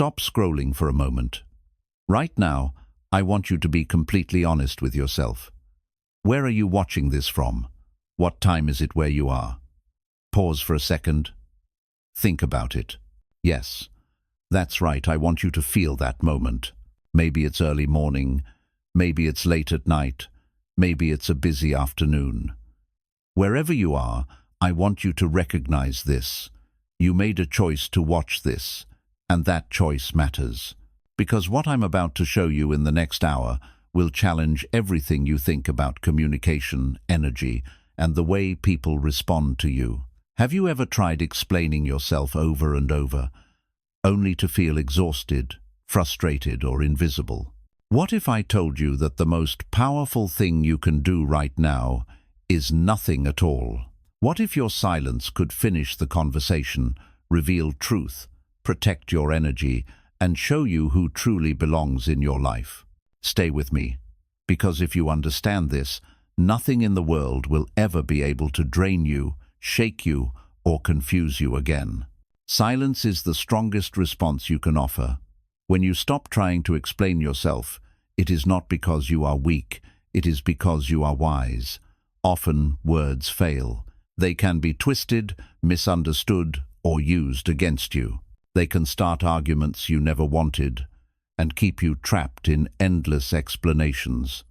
stop scrolling for a moment. Right now, I want you to be completely honest with yourself. Where are you watching this from? What time is it where you are? Pause for a second. Think about it. Yes, that's right. I want you to feel that moment. Maybe it's early morning. Maybe it's late at night. Maybe it's a busy afternoon. Wherever you are, I want you to recognize this. You made a choice to watch this, and that choice matters. Because what I'm about to show you in the next hour will challenge everything you think about communication, energy, and the way people respond to you. Have you ever tried explaining yourself over and over, only to feel exhausted, frustrated, or invisible? What if I told you that the most powerful thing you can do right now is nothing at all? What if your silence could finish the conversation, reveal truth, protect your energy, and show you who truly belongs in your life? Stay with me, because if you understand this, nothing in the world will ever be able to drain you, shake you, or confuse you again. Silence is the strongest response you can offer. When you stop trying to explain yourself, it is not because you are weak, it is because you are wise. Often, words fail. They can be twisted, misunderstood, or used against you. They can start arguments you never wanted and keep you trapped in endless explanations.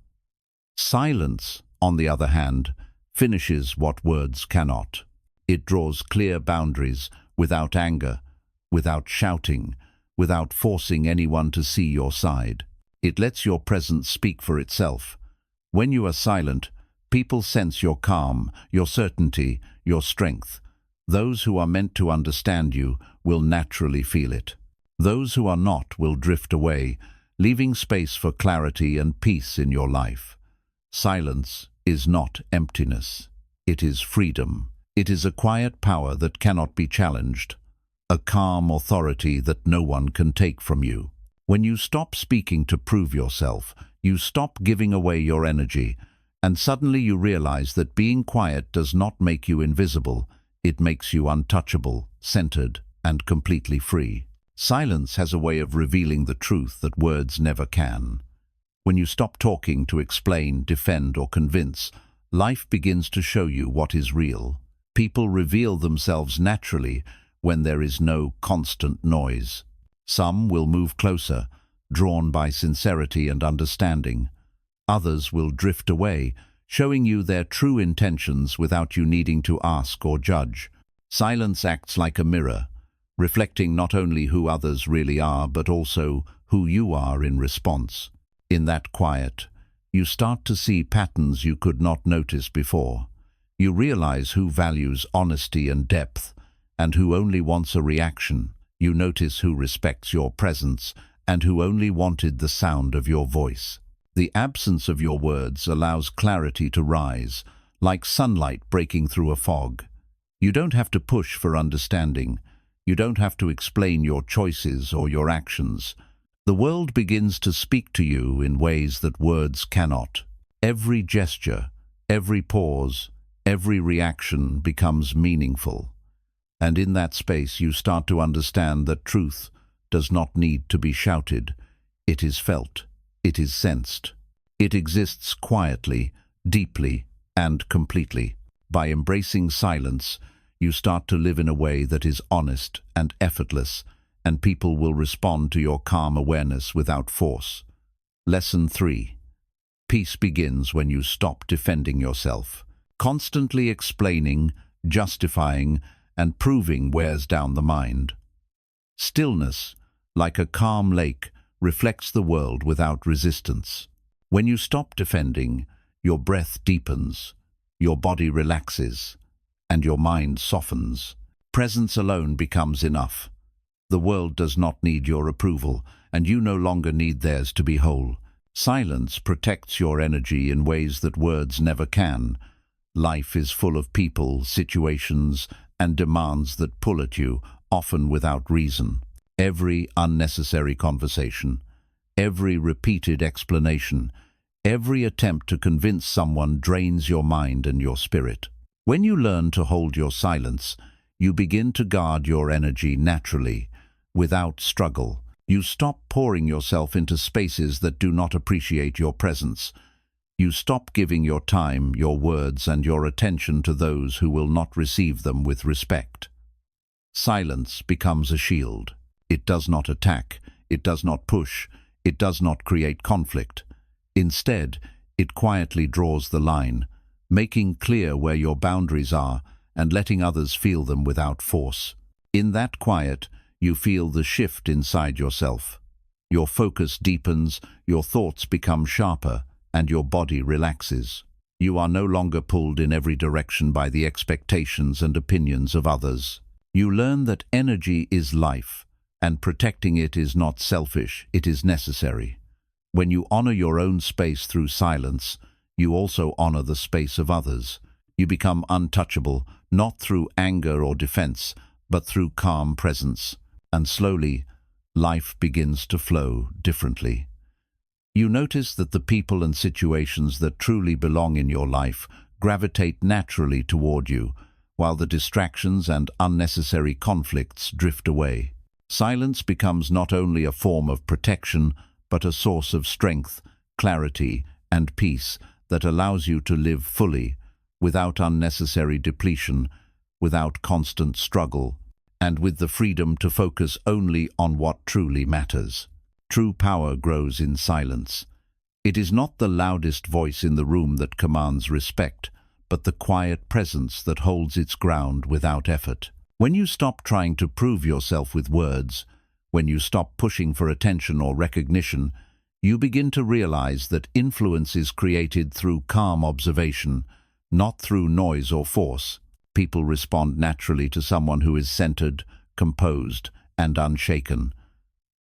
Silence, on the other hand, finishes what words cannot. It draws clear boundaries without anger, without shouting, without forcing anyone to see your side. It lets your presence speak for itself. When you are silent, people sense your calm, your certainty, your strength. Those who are meant to understand you will naturally feel it. Those who are not will drift away, leaving space for clarity and peace in your life. Silence is not emptiness. It is freedom. It is a quiet power that cannot be challenged, a calm authority that no one can take from you. When you stop speaking to prove yourself, you stop giving away your energy, and suddenly you realize that being quiet does not make you invisible. It makes you untouchable, centered, and completely free. Silence has a way of revealing the truth that words never can. When you stop talking to explain, defend, or convince, life begins to show you what is real. People reveal themselves naturally when there is no constant noise. Some will move closer, drawn by sincerity and understanding. Others will drift away, showing you their true intentions without you needing to ask or judge. Silence acts like a mirror, reflecting not only who others really are, but also who you are in response. In that quiet, you start to see patterns you could not notice before. You realize who values honesty and depth, and who only wants a reaction. You notice who respects your presence, and who only wanted the sound of your voice. The absence of your words allows clarity to rise, like sunlight breaking through a fog. You don't have to push for understanding. You don't have to explain your choices or your actions. The world begins to speak to you in ways that words cannot. Every gesture, every pause, every reaction becomes meaningful. And in that space you start to understand that truth does not need to be shouted. It is felt. It is sensed. It exists quietly, deeply, and completely. By embracing silence, you start to live in a way that is honest and effortless, and people will respond to your calm awareness without force. Lesson 3. Peace begins when you stop defending yourself. Constantly explaining, justifying, and proving wears down the mind. Stillness, like a calm lake, reflects the world without resistance. When you stop defending, your breath deepens, your body relaxes, and your mind softens. Presence alone becomes enough. The world does not need your approval, and you no longer need theirs to be whole. Silence protects your energy in ways that words never can. Life is full of people, situations, and demands that pull at you, often without reason. Every unnecessary conversation, every repeated explanation, every attempt to convince someone drains your mind and your spirit. When you learn to hold your silence, you begin to guard your energy naturally, without struggle. You stop pouring yourself into spaces that do not appreciate your presence. You stop giving your time, your words, and your attention to those who will not receive them with respect. Silence becomes a shield. It does not attack, it does not push, it does not create conflict. Instead, it quietly draws the line, making clear where your boundaries are and letting others feel them without force. In that quiet, you feel the shift inside yourself. Your focus deepens, your thoughts become sharper, and your body relaxes. You are no longer pulled in every direction by the expectations and opinions of others. You learn that energy is life, and protecting it is not selfish, it is necessary. When you honor your own space through silence, you also honor the space of others. You become untouchable, not through anger or defense, but through calm presence. And slowly, life begins to flow differently. You notice that the people and situations that truly belong in your life gravitate naturally toward you, while the distractions and unnecessary conflicts drift away. Silence becomes not only a form of protection, but a source of strength, clarity, and peace that allows you to live fully, without unnecessary depletion, without constant struggle, and with the freedom to focus only on what truly matters. True power grows in silence. It is not the loudest voice in the room that commands respect, but the quiet presence that holds its ground without effort. When you stop trying to prove yourself with words, when you stop pushing for attention or recognition, you begin to realize that influence is created through calm observation, not through noise or force. People respond naturally to someone who is centered, composed, and unshaken.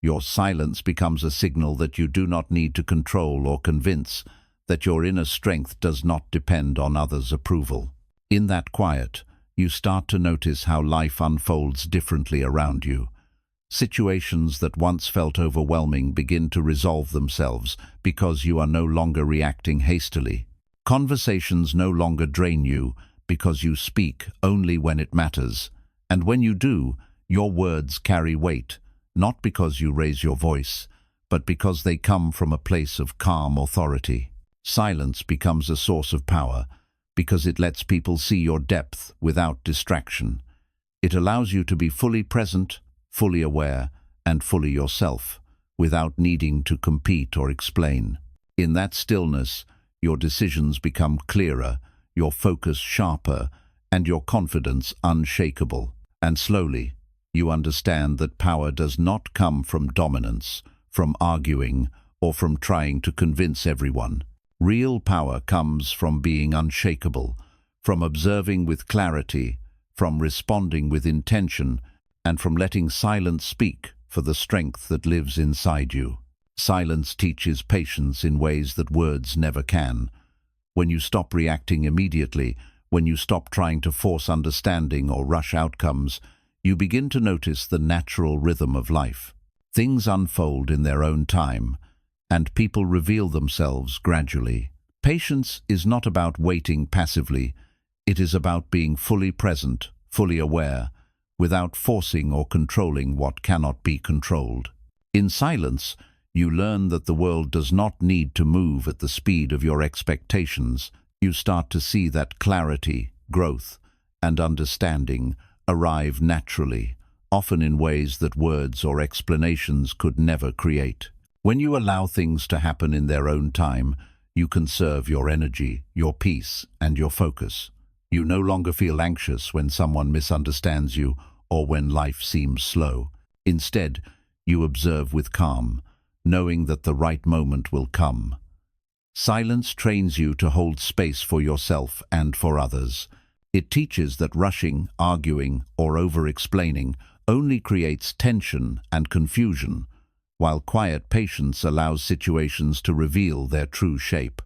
Your silence becomes a signal that you do not need to control or convince, that your inner strength does not depend on others' approval. In that quiet, you start to notice how life unfolds differently around you. Situations that once felt overwhelming begin to resolve themselves because you are no longer reacting hastily. Conversations no longer drain you because you speak only when it matters. And when you do, your words carry weight, not because you raise your voice, but because they come from a place of calm authority. Silence becomes a source of power because it lets people see your depth without distraction. It allows you to be fully present, fully aware, and fully yourself, without needing to compete or explain. In that stillness, your decisions become clearer, your focus sharper, and your confidence unshakable. And slowly, you understand that power does not come from dominance, from arguing, or from trying to convince everyone. Real power comes from being unshakable, from observing with clarity, from responding with intention, and from letting silence speak for the strength that lives inside you. Silence teaches patience in ways that words never can. When you stop reacting immediately, when you stop trying to force understanding or rush outcomes, you begin to notice the natural rhythm of life. Things unfold in their own time, and people reveal themselves gradually. Patience is not about waiting passively. It is about being fully present, fully aware, without forcing or controlling what cannot be controlled. In silence, you learn that the world does not need to move at the speed of your expectations. You start to see that clarity, growth, and understanding arrive naturally, often in ways that words or explanations could never create. When you allow things to happen in their own time, you conserve your energy, your peace, and your focus. You no longer feel anxious when someone misunderstands you or when life seems slow. Instead, you observe with calm, knowing that the right moment will come. Silence trains you to hold space for yourself and for others. It teaches that rushing, arguing, or over-explaining only creates tension and confusion, while quiet patience allows situations to reveal their true shape.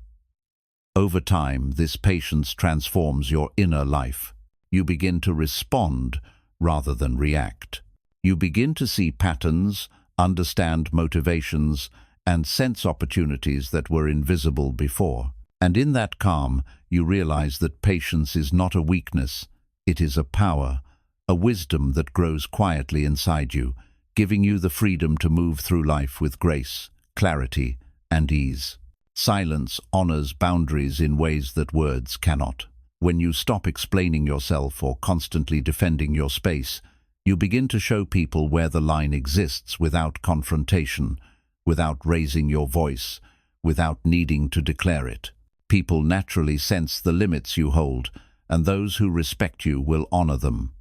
Over time, this patience transforms your inner life. You begin to respond rather than react. You begin to see patterns, understand motivations, and sense opportunities that were invisible before. And in that calm, you realize that patience is not a weakness, it is a power, a wisdom that grows quietly inside you, giving you the freedom to move through life with grace, clarity, and ease. Silence honors boundaries in ways that words cannot. When you stop explaining yourself or constantly defending your space, you begin to show people where the line exists without confrontation, without raising your voice, without needing to declare it. People naturally sense the limits you hold, and those who respect you will honor them.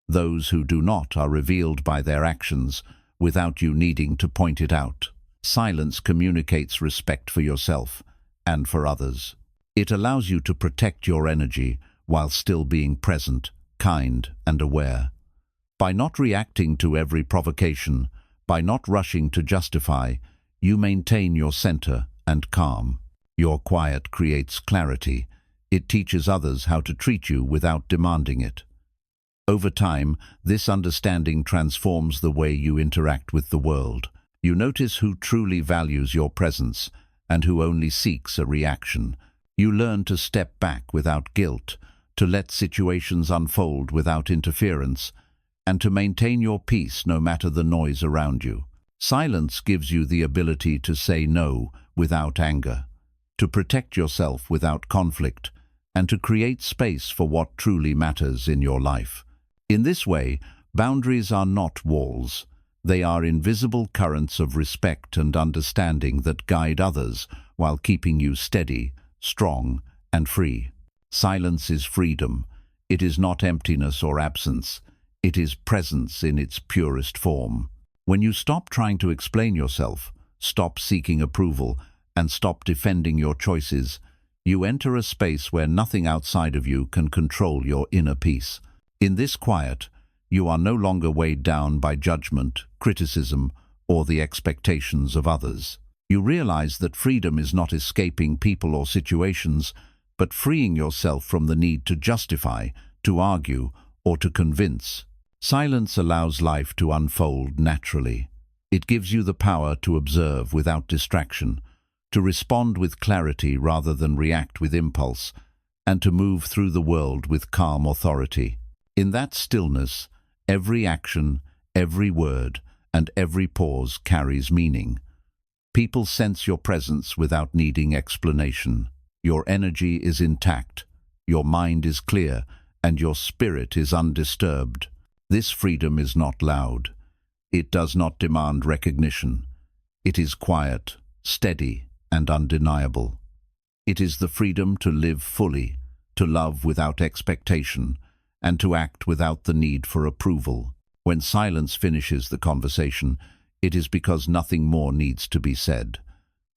Those who do not are revealed by their actions without you needing to point it out. Silence communicates respect for yourself and for others. It allows you to protect your energy while still being present, kind, and aware. By not reacting to every provocation, by not rushing to justify, you maintain your center and calm. Your quiet creates clarity. It teaches others how to treat you without demanding it. Over time, this understanding transforms the way you interact with the world. You notice who truly values your presence and who only seeks a reaction. You learn to step back without guilt, to let situations unfold without interference, and to maintain your peace no matter the noise around you. Silence gives you the ability to say no without anger, to protect yourself without conflict, and to create space for what truly matters in your life. In this way, boundaries are not walls. They are invisible currents of respect and understanding that guide others while keeping you steady, strong, and free. Silence is freedom. It is not emptiness or absence. It is presence in its purest form. When you stop trying to explain yourself, stop seeking approval, and stop defending your choices, you enter a space where nothing outside of you can control your inner peace. In this quiet, you are no longer weighed down by judgment, criticism, or the expectations of others. You realize that freedom is not escaping people or situations, but freeing yourself from the need to justify, to argue, or to convince. Silence allows life to unfold naturally. It gives you the power to observe without distraction, to respond with clarity rather than react with impulse, and to move through the world with calm authority. In that stillness, every action, every word, and every pause carries meaning. People sense your presence without needing explanation. Your energy is intact, your mind is clear, and your spirit is undisturbed. This freedom is not loud. It does not demand recognition. It is quiet, steady, and undeniable. It is the freedom to live fully, to love without expectation, and to act without the need for approval. When silence finishes the conversation, it is because nothing more needs to be said.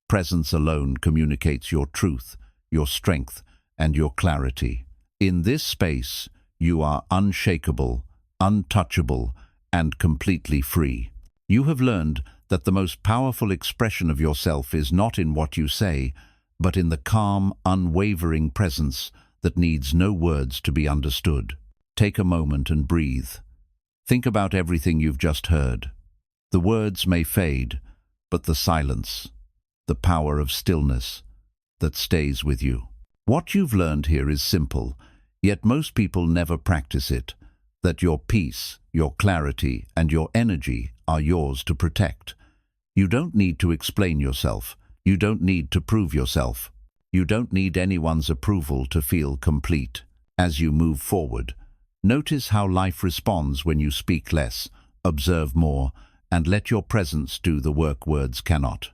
Presence alone communicates your truth, your strength, and your clarity. In this space, you are unshakable, untouchable, and completely free. You have learned that the most powerful expression of yourself is not in what you say, but in the calm, unwavering presence that needs no words to be understood. Take a moment and breathe. Think about everything you've just heard. The words may fade, but the silence, the power of stillness that stays with you. What you've learned here is simple, yet most people never practice it, that your peace, your clarity, and your energy are yours to protect. You don't need to explain yourself. You don't need to prove yourself. You don't need anyone's approval to feel complete. As you move forward, notice how life responds when you speak less, observe more, and let your presence do the work words cannot.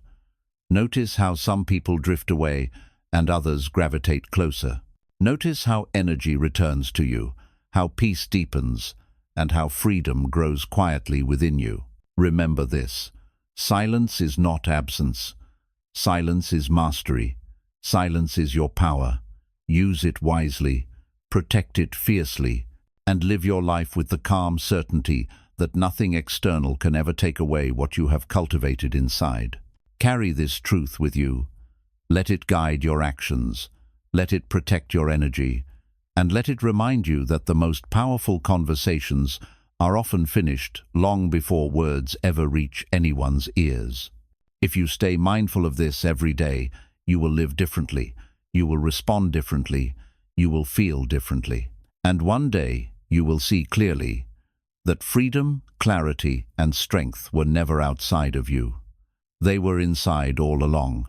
Notice how some people drift away and others gravitate closer. Notice how energy returns to you, how peace deepens, and how freedom grows quietly within you. Remember this: silence is not absence. Silence is mastery. Silence is your power. Use it wisely, protect it fiercely, and live your life with the calm certainty that nothing external can ever take away what you have cultivated inside. Carry this truth with you. Let it guide your actions. Let it protect your energy. And let it remind you that the most powerful conversations are often finished long before words ever reach anyone's ears. If you stay mindful of this every day, you will live differently. You will respond differently. You will feel differently. And one day, you will see clearly that freedom, clarity, and strength were never outside of you. They were inside all along.